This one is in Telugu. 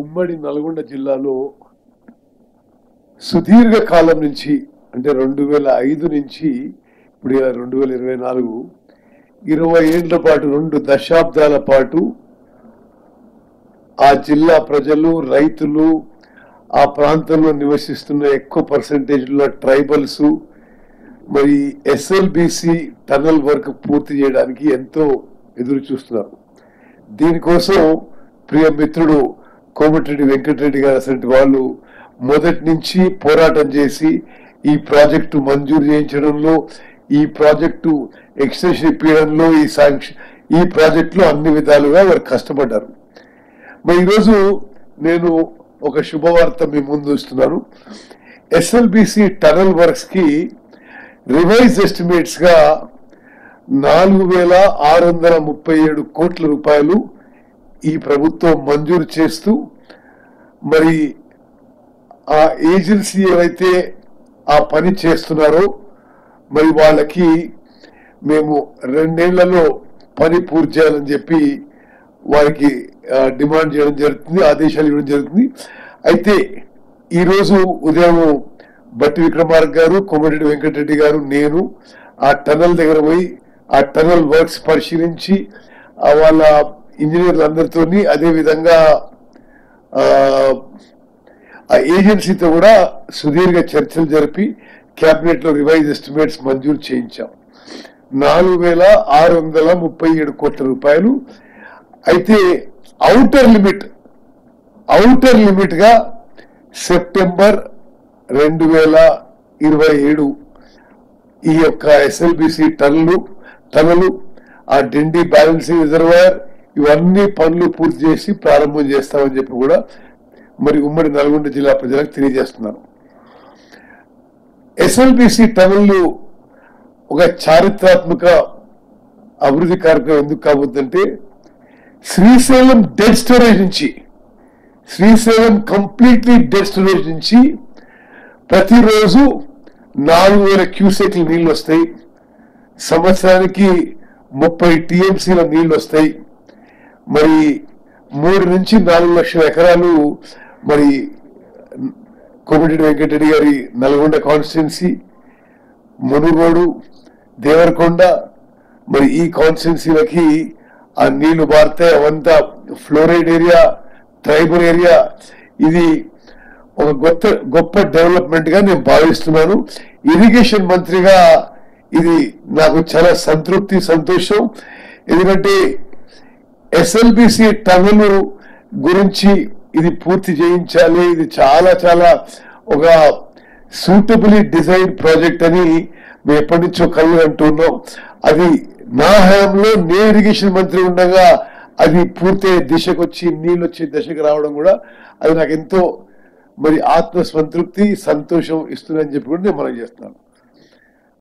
ఉమ్మడి నల్గొండ జిల్లాలో సుదీర్ఘ కాలం నుంచి అంటే 2005 నుంచి ఇప్పుడు 2024 20 ఏళ్ల పాటు 2 దశాబ్దాల పాటు ఆ జిల్లా ప్రజలు రైతులు ఆ ప్రాంతంలో నివసిస్తున్న ఎక్కువ పర్సెంటేజ్లో ట్రైబల్స్ మరి ఎస్ఎల్బిసి టనల్ వర్క్ పూర్తి చేయడానికి ఎంతో ఎదురు చూస్తున్నారు. దీనికోసం ప్రియ మిత్రుడు కోమటిరెడ్డి వెంకటరెడ్డి గారు అసలు వాళ్ళు మొదటి నుంచి పోరాటం చేసి ఈ ప్రాజెక్టు మంజూరు చేయించడంలో, ఈ ప్రాజెక్టు ఎక్స్టెన్షన్ ఇప్పించడంలో, ఈ ప్రాజెక్టులో అన్ని విధాలుగా వారు కష్టపడ్డారు. మరి ఈరోజు నేను ఒక శుభవార్త మీ ముందు ఇస్తున్నాను. ఎస్ఎల్బిసి టనల్ వర్క్స్ కి రివైజ్ ఎస్టిమేట్స్ గా 4,637 కోట్ల రూపాయలు ఈ ప్రభుత్వం మంజూరు చేస్తూ మరి ఆ ఏజెన్సీ ఏవైతే ఆ పని చేస్తున్నారో మరి వాళ్ళకి మేము 2 ఏళ్లలో పని పూర్తి చేయాలని చెప్పి వారికి డిమాండ్ చేయడం జరుగుతుంది, ఆదేశాలు ఇవ్వడం జరుగుతుంది. అయితే ఈరోజు ఉదయం బట్టి విక్రమార్క గారు, కోమటిరెడ్డి వెంకటరెడ్డి గారు, నేను ఆ టనల్ దగ్గర పోయి ఆ టనల్ వర్క్స్ పరిశీలించి వాళ్ళ ఇంజనీర్లందరితో అదే విధంగా ఆ ఏజెన్సీతో కూడా సుదీర్ఘ చర్చలు జరిపి కేబినెట్ లో రివైజ్ ఎస్టిమేట్స్ మంజూరు చేయించాం. 4,637 కోట్ల రూపాయలు. అయితే ఔటర్ లిమిట్ గా సెప్టెంబర్ 2027 ఈ యొక్క ఎస్ఎల్బిసి టనలు ఆ డిండి బ్యాలెన్సింగ్ రిజర్వాయర్ ఇవన్నీ పనులు పూర్తి చేసి ప్రారంభం చేస్తామని చెప్పి కూడా మరి ఉమ్మడి నల్గొండ జిల్లా ప్రజలకు తెలియజేస్తున్నారు. ఎస్ఎల్బిసి టనల్ ఒక చారిత్రాత్మక అభివృద్ధి కార్యక్రమం ఎందుకు కాబోతుందంటే శ్రీశైలం డెడ్ స్టోరేజ్ నుంచి, శ్రీశైలం కంప్లీట్లీ డెడ్ స్టోరేజ్ నుంచి ప్రతిరోజు 4,000 క్యూసెక్ల నీళ్లు వస్తాయి. సంవత్సరానికి 30 టీఎంసీల నీళ్లు వస్తాయి. మరి 3 నుంచి 4 లక్షల ఎకరాలు మరి కోమటిరెడ్డి వెంకటరెడ్డి గారి నల్గొండ కాన్స్టిట్యున్సీ, మునుగోడు, దేవరకొండ మరి ఈ కాన్స్టిట్యున్సీలకి ఆ నీళ్లు బారితే అవంతా ఫ్లోరైడ్ ఏరియా, ట్రైబల్ ఏరియా. ఇది ఒక గొప్ప డెవలప్మెంట్ గా నేను భావిస్తున్నాను. ఇరిగేషన్ మంత్రిగా ఇది నాకు చాలా సంతృప్తి, సంతోషం. ఎందుకంటే ఎస్ఎల్బిసి టనల్ గురించి ఇది పూర్తి చేయించాలి, ఇది చాలా చాలా ఒక సూటబుల్లీ డిజైన్ ప్రాజెక్ట్ అని మేము ఎప్పటి నుంచో కళ్ళు అంటున్నాం. అది నా హయాంలో నేను ఇరిగేషన్ మంత్రి ఉండగా అది పూర్తయ్యే దిశకు వచ్చి నీళ్ళు వచ్చే దశకు రావడం కూడా అది నాకు ఎంతో మరి ఆత్మ సంతృప్తి, సంతోషం ఇస్తుందని చెప్పి కూడా నేను మనం చేస్తున్నాను.